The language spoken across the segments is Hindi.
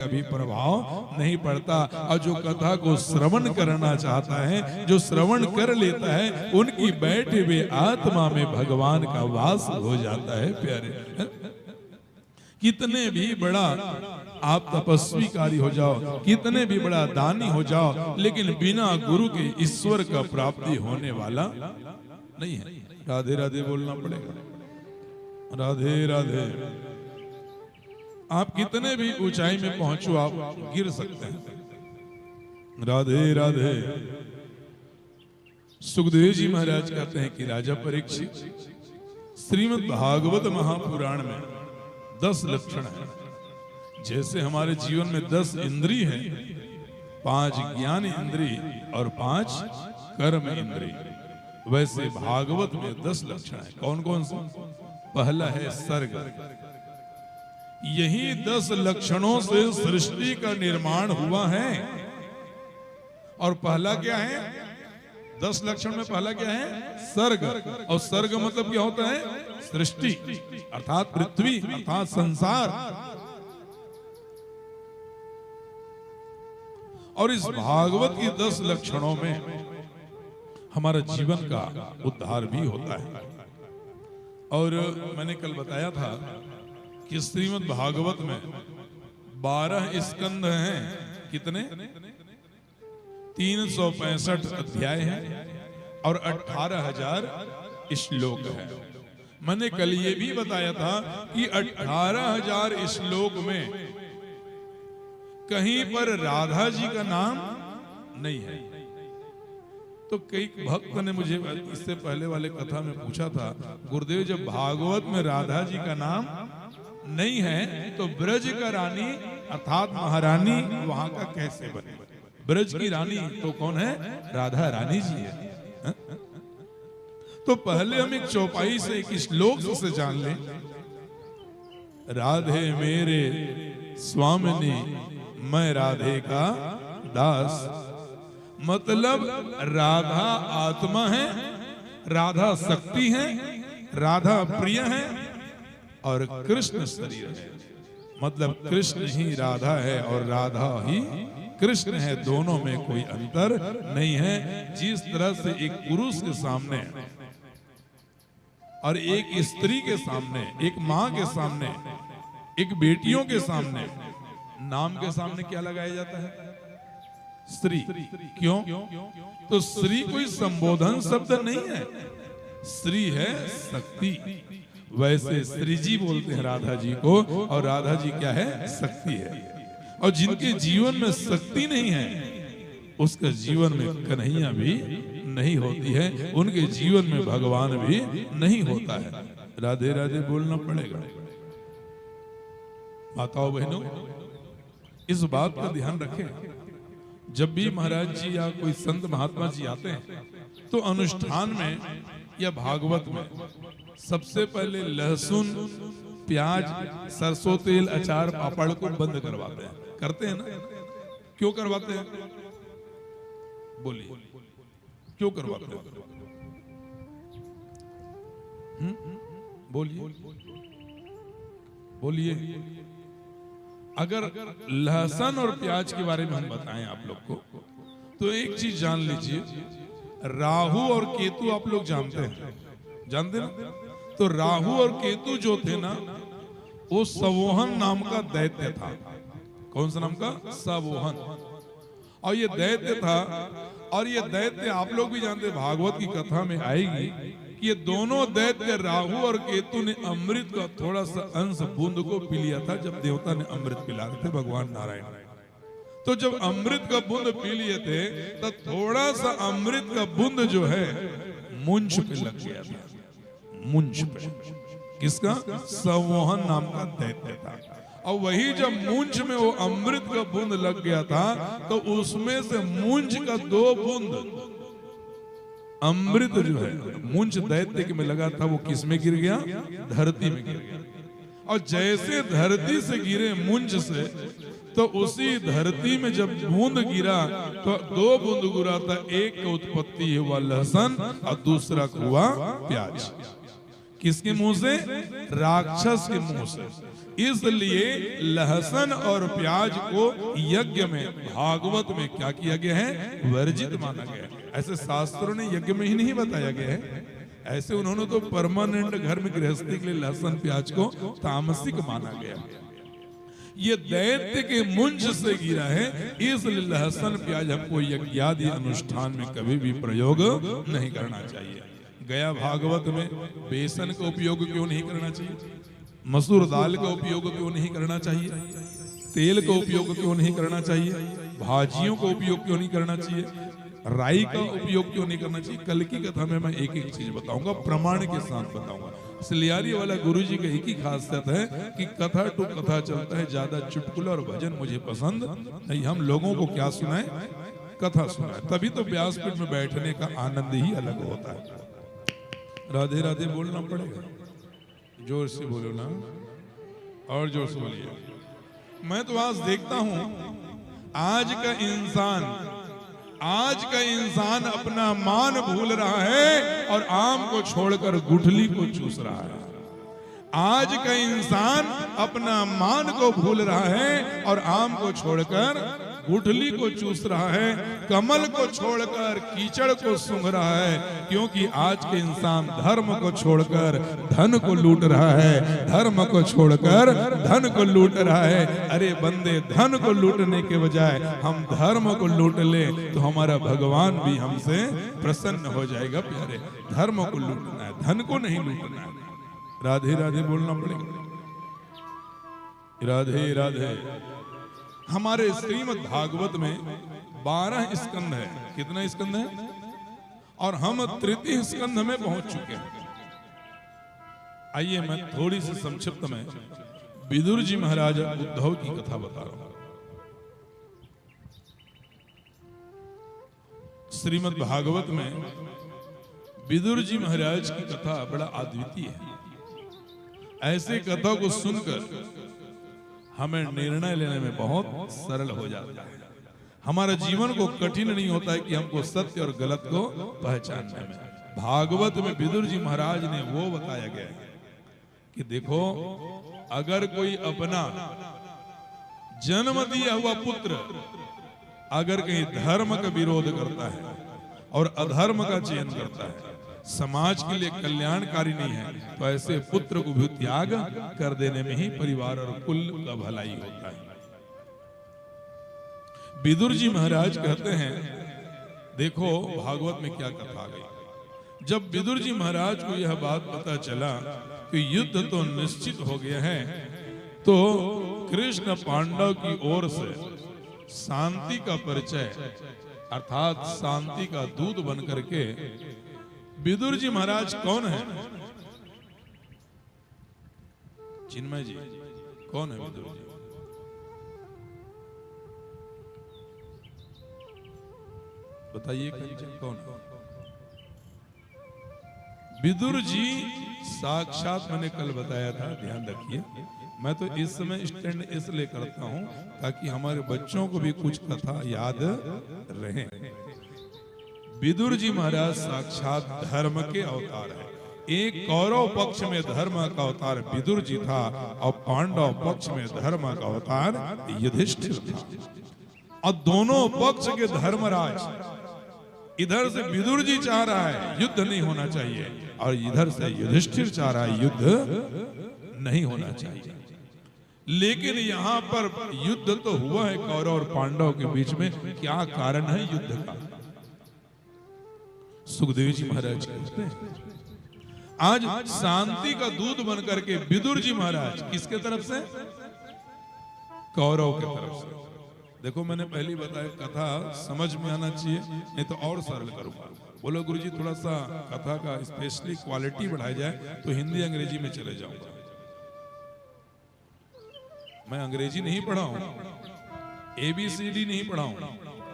कभी प्रभाव नहीं पड़ता। और जो कथा को श्रवण करना चाहता है, जो श्रवण कर लेता है, उनकी बैठे हुए आत्मा में भगवान का वास हो जाता है। प्यारे, कितने भी बड़ा आप तपस्वी कार्य हो जाओ, कितने भी बड़ा दानी हो जाओ, लेकिन बिना गुरु के ईश्वर का प्राप्ति होने वाला नहीं है। राधे राधे बोलना पड़ेगा। राधे राधे। आप कितने भी ऊंचाई में पहुंचो, आप गिर सकते हैं। राधे राधे। सुखदेव जी महाराज कहते हैं कि राजा परीक्षित, श्रीमद् भागवत महापुराण में 10 लक्षण है। जैसे हमारे जीवन में 10 इंद्रिय हैं, 5 ज्ञान इंद्रिय और 5 कर्म इंद्रिय, वैसे भागवत में 10 लक्षण है। कौन कौन सा? पहला है सर्ग। यही 10 लक्षणों से सृष्टि का निर्माण हुआ है। और पहला क्या है? 10 लक्षण में पहला क्या है? सर्ग। और सर्ग मतलब क्या होता है? सृष्टि, अर्थात पृथ्वी, अर्थात संसार। और इस भागवत की 10 लक्षणों में हमारा जीवन का उद्धार भी होता है। और मैंने कल बताया था कि श्रीमद् भागवत में 12 स्कंध हैं। कितने? 365 अध्याय हैं और 18,000 श्लोक हैं। मैंने कल ये भी बताया था कि 18,000 श्लोक में कहीं पर राधा जी का नाम नहीं है। तो कई भक्त ने मुझे इससे पहले वाले कथा में पूछा था, गुरुदेव जब भागवत में राधा जी का नाम नहीं है तो ब्रज का रानी अर्थात महारानी वहां का कैसे बने? ब्रज की रानी तो कौन है? राधा रानी जी है। तो पहले हम एक चौपाई से, एक श्लोक से जान लें। राधे मेरे स्वामिनी, मैं राधे का दास। मतलब राधा आत्मा है, राधा शक्ति है, राधा प्रिय है और कृष्ण शरीर है। मतलब कृष्ण ही राधा है और राधा ही कृष्ण है। दोनों में कोई अंतर नहीं है। जिस तरह से एक पुरुष के सामने और एक स्त्री के सामने, एक माँ के सामने, एक बेटियों के सामने नाम के सामने क्या लगाया जाता है? स्त्री। क्यों? तो स्त्री कोई संबोधन शब्द नहीं है, स्त्री है शक्ति। वैसे श्री जी बोलते हैं राधा जी को, और राधा जी क्या है? शक्ति है। और जिनके जीवन में शक्ति नहीं है, उसके जीवन में कन्हैया भी नहीं होती है, उनके जीवन में भगवान भी नहीं होता है। राधे राधे बोलना पड़ेगा। माताओं बहनों, इस बात का ध्यान रखें। जब भी महाराज जी या कोई संत महात्मा जी आते हैं तो अनुष्ठान में या भागवत में सबसे पहले लहसुन, प्याज, सरसों तेल, अचार, पापड़ को बंद करवाते हैं। करते हैं ना? क्यों करवाते हैं? बोलिए, क्यों करवाते हैं? बोलिए बोलिए। अगर लहसुन और प्याज के बारे में हम बताएं आप लोग को, तो एक चीज जान लीजिए, राहु और केतु आप लोग जानते हैं, जानते ना? तो राहु और केतु जो थे ना, वो सवोहन नाम का दैत्य था। कौन सा नाम का? सवोहन। और ये दैत्य था, और ये दैत्य आप लोग भी जानते, भागवत की कथा में आएगी कि ये दोनों दैत्य राहु और केतु ने अमृत का थोड़ा सा अंश बूंद को पी लिया था जब देवता ने अमृत पिला रहे थे भगवान नारायण। तो जब अमृत का बूंद पी लिए थे तो थोड़ा सा अमृत का बूंद जो है मुंज पे लग गया था। मुंज पे। किसका? सवोहन नाम का दैत्य था। और वही जब मुंज में वो अमृत का बूंद लग गया था तो उसमें से मुंज का 2 बूंद अमृत जो है मुंज दैत्य के में लगा था, वो किस में गिर गया? धरती में गिर गया। और जैसे धरती से गिरे मुंज से, तो उसी धरती में जब बूंद गिरा तो 2 बूंद गिरा था। एक का उत्पत्ति हुआ लहसुन और दूसरा हुआ प्याज। किसके मुंह से? राक्षस के मुंह से। इसलिए लहसुन और प्याज को यज्ञ में, भागवत में क्या किया गया है? वर्जित माना गया है। ऐसे शास्त्रों ने यज्ञ में ही नहीं बताया गया है। ऐसे उन्होंने तो परमानेंट घर में गृहस्थी के लिए लहसुन प्याज को तामसिक माना गया। ये दैत्य के मुंज से गिरा है, इसलिए लहसुन प्याज हमको यज्ञादि अनुष्ठान में कभी भी प्रयोग नहीं करना चाहिए। गया भागवत में बेसन का उपयोग क्यों नहीं करना चाहिए, मसूर दाल का उपयोग क्यों नहीं करना चाहिए, तेल का उपयोग क्यों नहीं करना चाहिए, भाजियों का उपयोग क्यों नहीं करना चाहिए, राई का उपयोग क्यों नहीं करना चाहिए। कल की कथा में मैं एक एक चीज बताऊंगा, प्रमाण के साथ बताऊंगा। सिलियारी वाला गुरुजी का एक ही खासियत है कि कथा टू कथा चलता है, ज्यादा चुटकुला और भजन मुझे पसंद नहीं। हम लोगों को क्या सुनाए? कथा सुनाए, तभी तो व्यासपीठ में बैठने का आनंद ही अलग होता है। राधे राधे बोलना पड़ेगा, जोर से बोलो ना, और जोर से बोलिए। मैं तो आज देखता हूं आज का इंसान अपना मान भूल रहा है और आम को छोड़कर गुठली को चूस रहा है। आज का इंसान अपना मान को भूल रहा है और आम को छोड़कर गुठली को चूस रहा है, कमल को छोड़कर कीचड़ को सूंघ रहा है, क्योंकि आज के इंसान धर्म को छोड़कर धन को लूट रहा है, धर्म को छोड़कर धन को लूट रहा है। अरे बंदे, धन को लूटने के बजाय हम धर्म को लूट ले तो हमारा भगवान भी हमसे प्रसन्न हो जाएगा। प्यारे, धर्म को लूटना है, धन को नहीं लूटना है। राधे राधे बोलना पड़ेगा, राधे राधे। हमारे श्रीमद् भागवत में 12 स्कंध है। कितना स्कंध है? और हम तृतीय स्कंध में पहुंच चुके हैं। आइए मैं थोड़ी सी संक्षिप्त में विदुर जी महाराज उद्धव की कथा बता रहा हूं। श्रीमद् भागवत में विदुर जी महाराज की कथा बड़ा अद्वितीय है। ऐसे कथा को सुनकर हमें निर्णय लेने में बहुत सरल हो जाता है। हमारा जीवन को कठिन नहीं होता है कि हमको सत्य और गलत को पहचानने में। भागवत में विदुर जी महाराज ने वो बताया गया है कि देखो, अगर कोई अपना जन्म दिया हुआ पुत्र अगर कहीं धर्म का विरोध करता है और अधर्म का चयन करता है, समाज के लिए कल्याणकारी नहीं है, तो ऐसे पुत्र को भी त्याग कर देने में ही परिवार और कुल का भलाई होता है। विदुर जी महाराज कहते हैं, देखो भागवत में क्या कथा आ गई। जब विदुर जी महाराज को यह बात पता चला कि युद्ध तो निश्चित हो गया है, तो कृष्ण पांडव की ओर से शांति का परिचय अर्थात शांति का दूत बन करके विदुर जी महाराज कौन है? चिन्मय जी, कौन है विदुर जी? बताइए कौन है विदुर जी? साक्षात मैंने कल बताया था, ध्यान रखिए। मैं तो इस समय स्टैंड इसलिए करता हूं ताकि हमारे बच्चों को भी कुछ कथा याद रहे। विदुर जी महाराज साक्षात धर्म के अवतार है। एक कौरव पक्ष में धर्म का अवतार विदुर जी था और पांडव पक्ष में धर्म का अवतार युधिष्ठिर था। और दोनों पक्ष के धर्मराज, इधर से विदुर जी चाह रहा है युद्ध नहीं होना चाहिए और इधर से युधिष्ठिर चाह रहा है युद्ध नहीं होना चाहिए। लेकिन यहाँ पर युद्ध तो हुआ है कौरव और पांडव के बीच में। क्या कारण है युद्ध का? सुखदेव जी महाराज कहते हैं, आज शांति का दूत बनकर के विदुर जी महाराज किसके तरफ से? कौरव के तरफ से। देखो मैंने पहले बताया कथा समझ में आना चाहिए, नहीं तो और सरल करूंगा। बोलो गुरुजी थोड़ा सा कथा का स्पेशली क्वालिटी बढ़ाई जाए तो हिंदी अंग्रेजी में चले जाऊंगा। मैं अंग्रेजी नहीं पढ़ा हूं, ABCD नहीं पढ़ा हूं,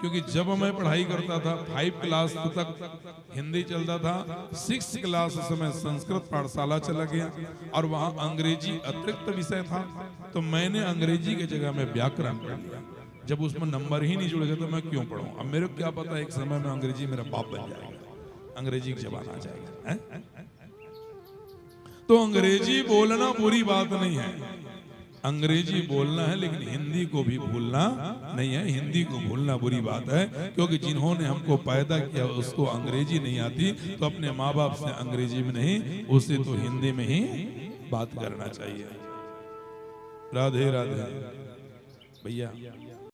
क्योंकि जब मैं पढ़ाई करता था 5 क्लास तक हिंदी चलता था, 6 क्लास समय संस्कृत पाठशाला चला गया और वहां अंग्रेजी अतिरिक्त विषय था, तो मैंने अंग्रेजी की जगह में व्याकरण पढ़ लिया। जब उसमें नंबर ही नहीं जुड़ गए तो मैं क्यों पढ़ूं? अब मेरे को क्या पता एक समय में अंग्रेजी मेरा बाप बन जाएगा, अंग्रेजी की जबान आ जाएगा है? तो अंग्रेजी बोलना बुरी बात नहीं है, अंग्रेजी बोलना है लेकिन हिंदी को भी भूलना नहीं है। हिंदी को भूलना बुरी बात है, क्योंकि जिन्होंने हमको पैदा किया उसको अंग्रेजी नहीं आती, तो अपने माँ बाप से अंग्रेजी में नहीं, उसे तो हिंदी में ही बात करना चाहिए। राधे राधे भैया।